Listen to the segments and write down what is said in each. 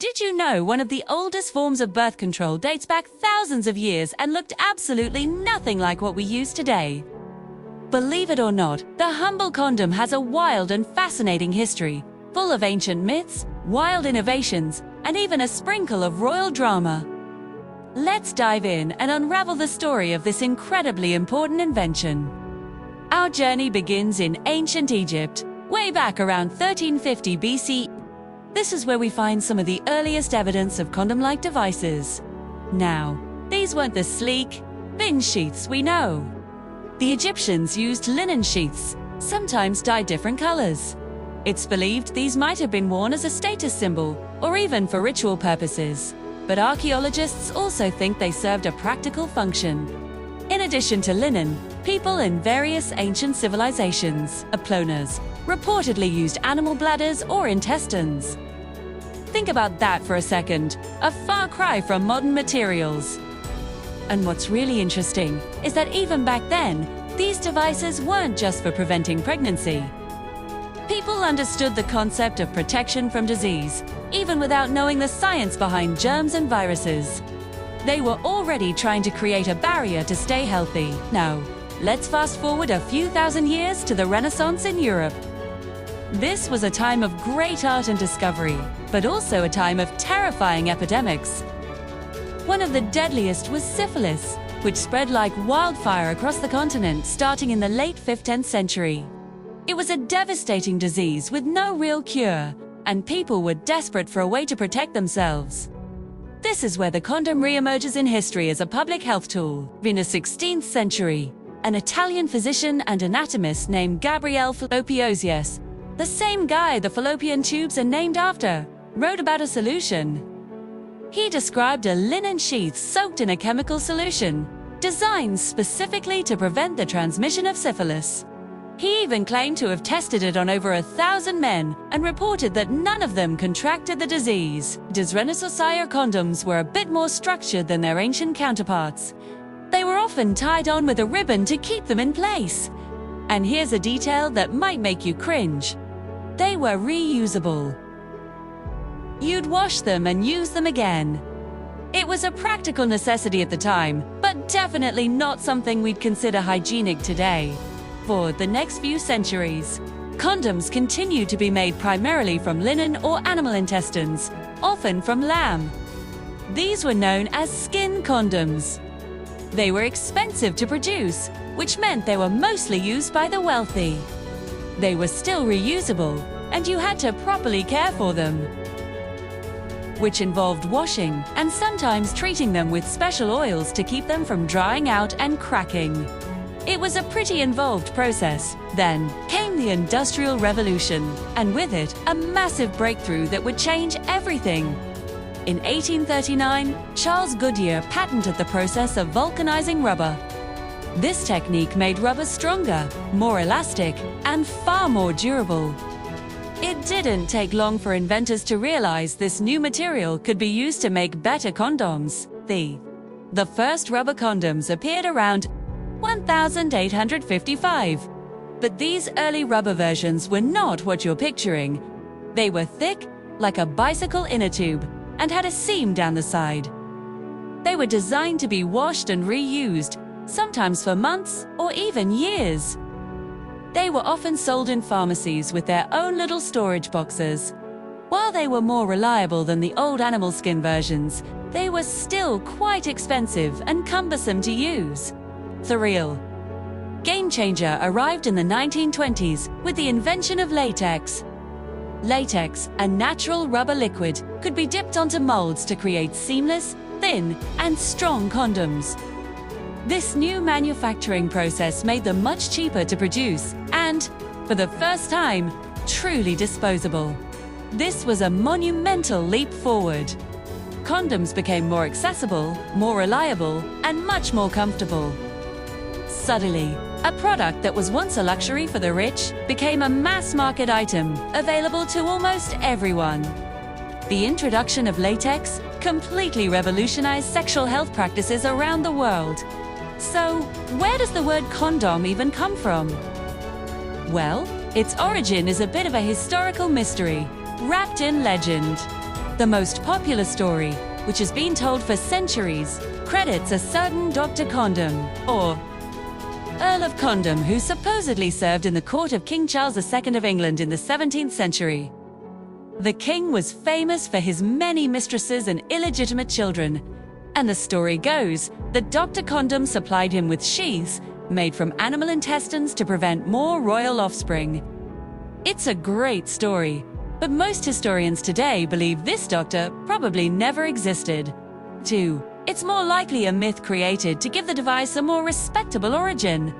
Did you know one of the oldest forms of birth control dates back thousands of years and looked absolutely nothing like what we use today? Believe it or not, the humble condom has a wild and fascinating history, full of ancient myths, wild innovations, and even a sprinkle of royal drama. Let's dive in and unravel the story of this incredibly important invention. Our journey begins in ancient Egypt, way back around 1350 BC. This is where we find some of the earliest evidence of condom-like devices. Now, these weren't the sleek, thin sheaths we know. The Egyptians used linen sheaths, sometimes dyed different colors. It's believed these might have been worn as a status symbol, or even for ritual purposes. But archaeologists also think they served a practical function. In addition to linen, people in various ancient civilizations, Aplonas, reportedly used animal bladders or intestines. Think about that for a second, a far cry from modern materials. And what's really interesting is that even back then, these devices weren't just for preventing pregnancy. People understood the concept of protection from disease, even without knowing the science behind germs and viruses. They were already trying to create a barrier to stay healthy. Now, let's fast forward a few thousand years to the Renaissance in Europe. This was a time of great art and discovery, but also a time of terrifying epidemics. One of the deadliest was syphilis, which spread like wildfire across the continent starting in the late 15th century. It was a devastating disease with no real cure, and people were desperate for a way to protect themselves. This is where the condom re-emerges in history as a public health tool. In the 16th century, an Italian physician and anatomist named Gabriele Fallopiosius, the same guy the fallopian tubes are named after, wrote about a solution. He described a linen sheath soaked in a chemical solution, designed specifically to prevent the transmission of syphilis. He even claimed to have tested it on over 1,000 men and reported that none of them contracted the disease. His Renaissance condoms were a bit more structured than their ancient counterparts. They were often tied on with a ribbon to keep them in place. And here's a detail that might make you cringe. They were reusable. You'd wash them and use them again. It was a practical necessity at the time, but definitely not something we'd consider hygienic today. For the next few centuries, condoms continued to be made primarily from linen or animal intestines, often from lamb. These were known as skin condoms. They were expensive to produce, which meant they were mostly used by the wealthy. They were still reusable, and you had to properly care for them, which involved washing and sometimes treating them with special oils to keep them from drying out and cracking. It was a pretty involved process. Then came the Industrial Revolution, and with it, a massive breakthrough that would change everything. In 1839, Charles Goodyear patented the process of vulcanizing rubber. This technique made rubber stronger, more elastic, and far more durable. It didn't take long for inventors to realize this new material could be used to make better condoms. The first rubber condoms appeared around 1855. But these early rubber versions were not what you're picturing. They were thick, like a bicycle inner tube, and had a seam down the side. They were designed to be washed and reused, sometimes for months or even years. They were often sold in pharmacies with their own little storage boxes. While they were more reliable than the old animal skin versions, they were still quite expensive and cumbersome to use. The real game changer arrived in the 1920s with the invention of latex. Latex, a natural rubber liquid, could be dipped onto molds to create seamless, thin, and strong condoms. This new manufacturing process made them much cheaper to produce and, for the first time, truly disposable. This was a monumental leap forward. Condoms became more accessible, more reliable, and much more comfortable. Suddenly, a product that was once a luxury for the rich became a mass-market item, available to almost everyone. The introduction of latex completely revolutionized sexual health practices around the world. So, where does the word condom even come from? Well, its origin is a bit of a historical mystery, wrapped in legend. The most popular story, which has been told for centuries, credits a certain Dr. Condom, or Earl of Condom, who supposedly served in the court of King Charles II of England in the 17th century. The king was famous for his many mistresses and illegitimate children, and the story goes that Dr. Condom supplied him with sheaths made from animal intestines to prevent more royal offspring. It's a great story, but most historians today believe this doctor probably never existed. 2. It's more likely a myth created to give the device a more respectable origin.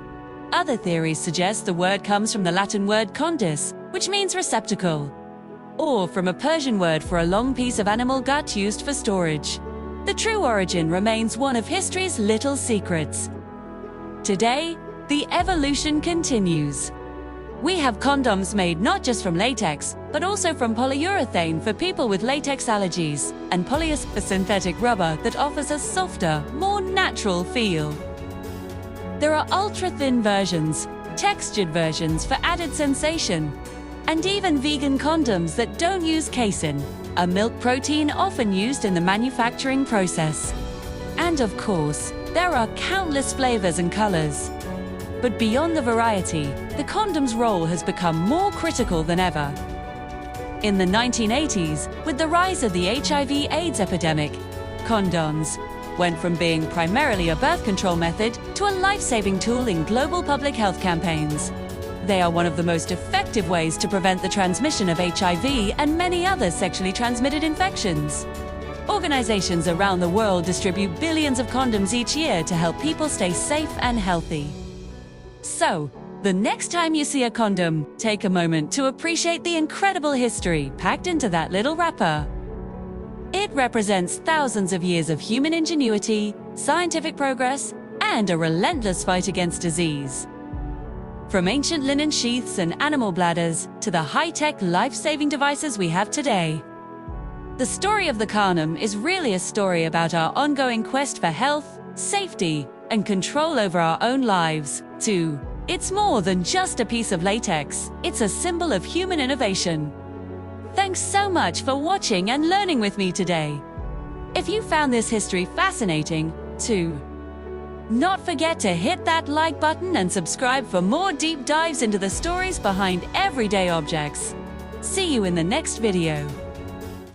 Other theories suggest the word comes from the Latin word condis, which means receptacle, or from a Persian word for a long piece of animal gut used for storage. The true origin remains one of history's little secrets. Today, the evolution continues. We have condoms made not just from latex, but also from polyurethane for people with latex allergies, and polyester, a synthetic rubber that offers a softer, more natural feel. There are ultra-thin versions, textured versions for added sensation, and even vegan condoms that don't use casein, a milk protein often used in the manufacturing process. And of course, there are countless flavors and colors. But beyond the variety, the condom's role has become more critical than ever. In the 1980s, with the rise of the HIV/AIDS epidemic, condoms went from being primarily a birth control method to a life-saving tool in global public health campaigns. They are one of the most effective ways to prevent the transmission of HIV and many other sexually transmitted infections. Organizations around the world distribute billions of condoms each year to help people stay safe and healthy. So, the next time you see a condom, take a moment to appreciate the incredible history packed into that little wrapper. It represents thousands of years of human ingenuity, scientific progress, and a relentless fight against disease. From ancient linen sheaths and animal bladders to the high-tech, life-saving devices we have today. The story of the condom is really a story about our ongoing quest for health, safety, and control over our own lives. 2. It's more than just a piece of latex. It's a symbol of human innovation. Thanks so much for watching and learning with me today. If you found this history fascinating, do not forget to hit that like button and subscribe for more deep dives into the stories behind everyday objects. See you in the next video.